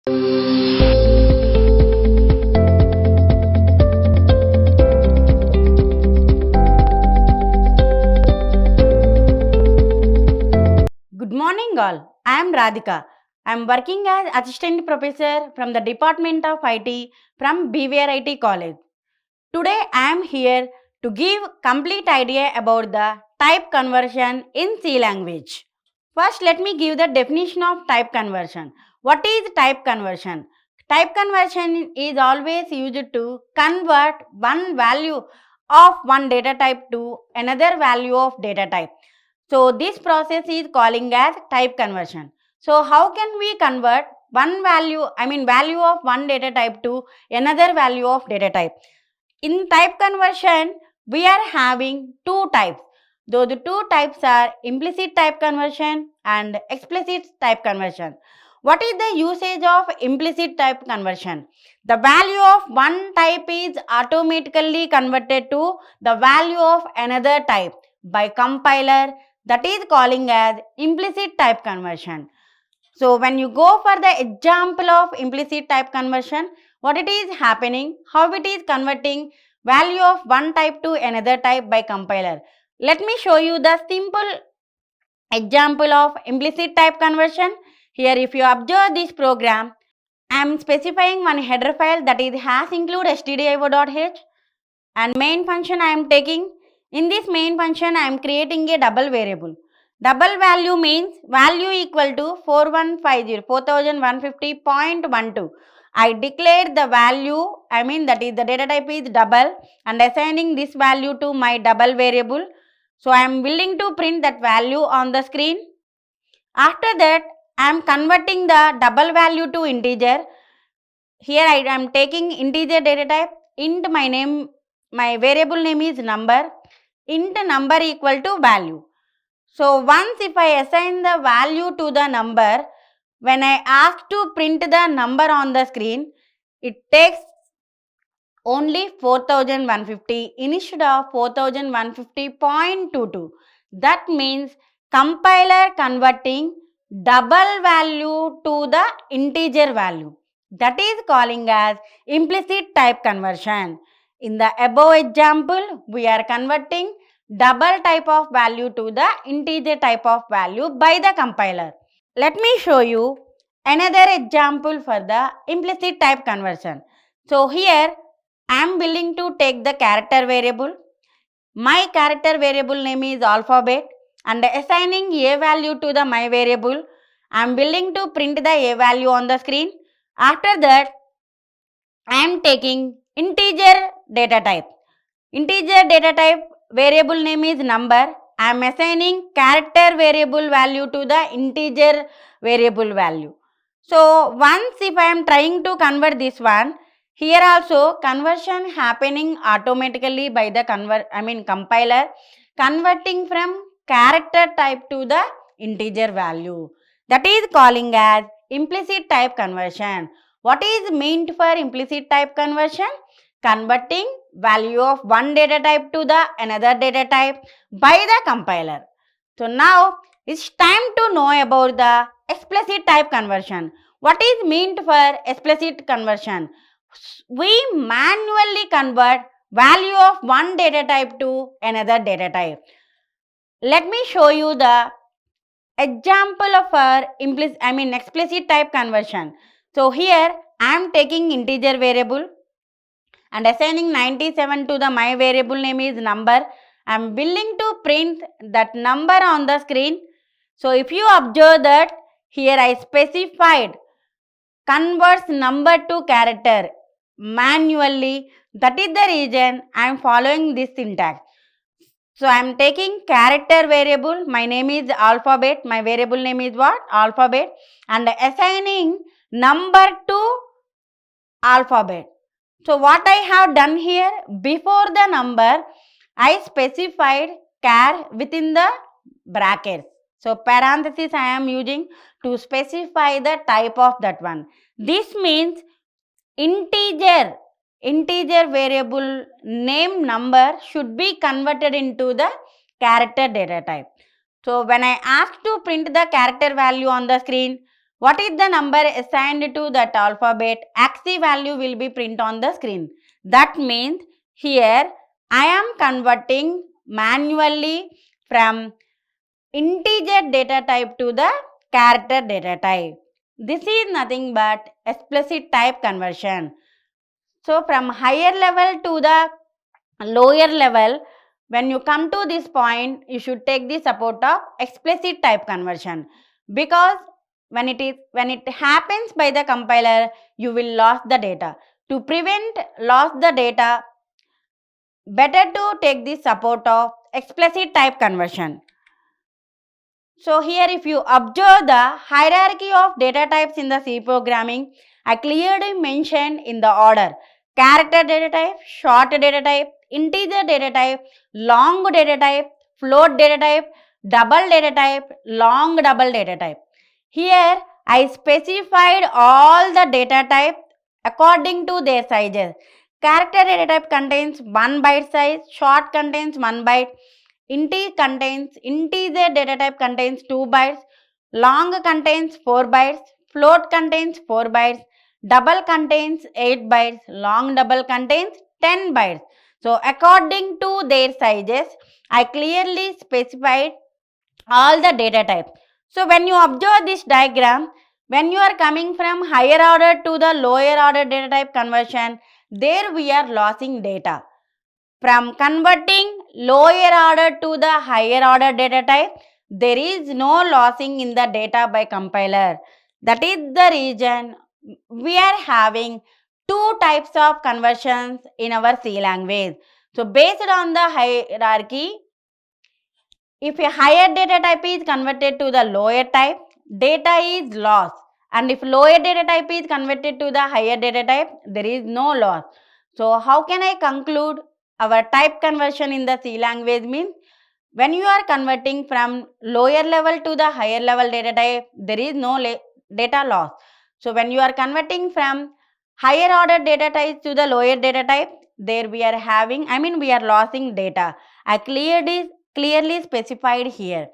Good morning all. I am Radhika. I am working as assistant professor from the Department of IT from BVR IT College. Today I am here to give complete idea about the type conversion in C language. First let me give the definition of type conversion. What is type conversion? Type conversion is always used to convert one value of one data type to another value of data type. So this process is calling as type conversion. So how can we convert one value of one data type to another value of data type? In type conversion, we are having two types. Though the two types are implicit type conversion and explicit type conversion. What is the usage of implicit type conversion? The value of one type is automatically converted to the value of another type by compiler, that is calling as implicit type conversion. So when you go for the example of implicit type conversion, what it is happening, how it is converting value of one type to another type by compiler. Let me show you the simple example of implicit type conversion. Here if you observe this program, I am specifying one header file that is has include stdio.h and main function I am taking. In this main function I am creating a double variable. Double value means value equal to 4150 I declared the value, that is the data type is double and assigning this value to my double variable. So I am willing to print that value on the screen. After that I am converting the double value to integer. Here I am taking integer data type, int my variable name is number, int number equal to value. So once if I assign the value to the number, when I ask to print the number on the screen, it takes only 4150 instead of 4150.22. That means compiler converting double value to the integer value. That is calling as implicit type conversion. In the above example, we are converting double type of value to the integer type of value by the compiler. Let me show you another example for the implicit type conversion. So here I am willing to take the character variable. My character variable name is alphabet and assigning a value to the my variable. I am willing to print the a value on the screen. After that I am taking integer data type. Integer data type variable name is number. I am assigning character variable value to the integer variable value. So once if I am trying to convert this one, here also conversion happening automatically by the compiler converting from character type to the integer value. That is calling as implicit type conversion. What is meant for implicit type conversion? Converting value of one data type to the another data type by the compiler. So now it's time to know about the explicit type conversion. What is meant for explicit conversion? We manually convert value of one data type to another data type. Let me show you the example of our explicit type conversion. So here I am taking integer variable and assigning 97 to the my variable name is number. I am willing to print that number on the screen. So if you observe that here I specified converts number to character manually, that is the reason I am following this syntax. So I am taking character variable, my name is alphabet, my variable name is what? Alphabet, and assigning number to alphabet. So what I have done here, before the number, I specified char within the brackets. So parenthesis I am using to specify the type of that one. This means integer variable name number should be converted into the character data type. So when I ask to print the character value on the screen, What is the number assigned to that alphabet? Axis value will be print on the screen. That means here I am converting manually from integer data type to the character data type. This is nothing but explicit type conversion. So from higher level to the lower level, when you come to this point, you should take the support of explicit type conversion, because when it happens by the compiler, you will lose the data. To prevent loss the data, better to take the support of explicit type conversion. So here if you observe the hierarchy of data types in the C programming, I clearly mentioned in the order: character data type, short data type, integer data type, long data type, float data type, double data type, long double data type. Here I specified all the data type according to their sizes. Character data type contains 1 byte size, short contains 1 byte, integer data type contains 2 bytes, long contains 4 bytes, float contains 4 bytes, double contains 8 bytes, long double contains 10 bytes. So according to their sizes, I clearly specified all the data types. So when you observe this diagram, when you are coming from higher order to the lower order data type conversion, there we are losing data. From converting lower order to the higher order data type, there is no losing in the data by compiler. That is the reason we are having two types of conversions in our C language. So based on the hierarchy, if a higher data type is converted to the lower type, data is lost. And if lower data type is converted to the higher data type, there is no loss. So how can I conclude? Our type conversion in the C language means when you are converting from lower level to the higher level data type, there is no data loss. So when you are converting from higher order data type to the lower data type, there we are having, we are losing data. I clearly specified here.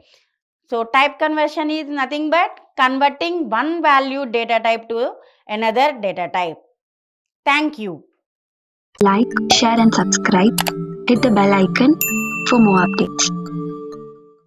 So type conversion is nothing but converting one value data type to another data type. Thank you. Like, share and subscribe. Hit the bell icon for more updates.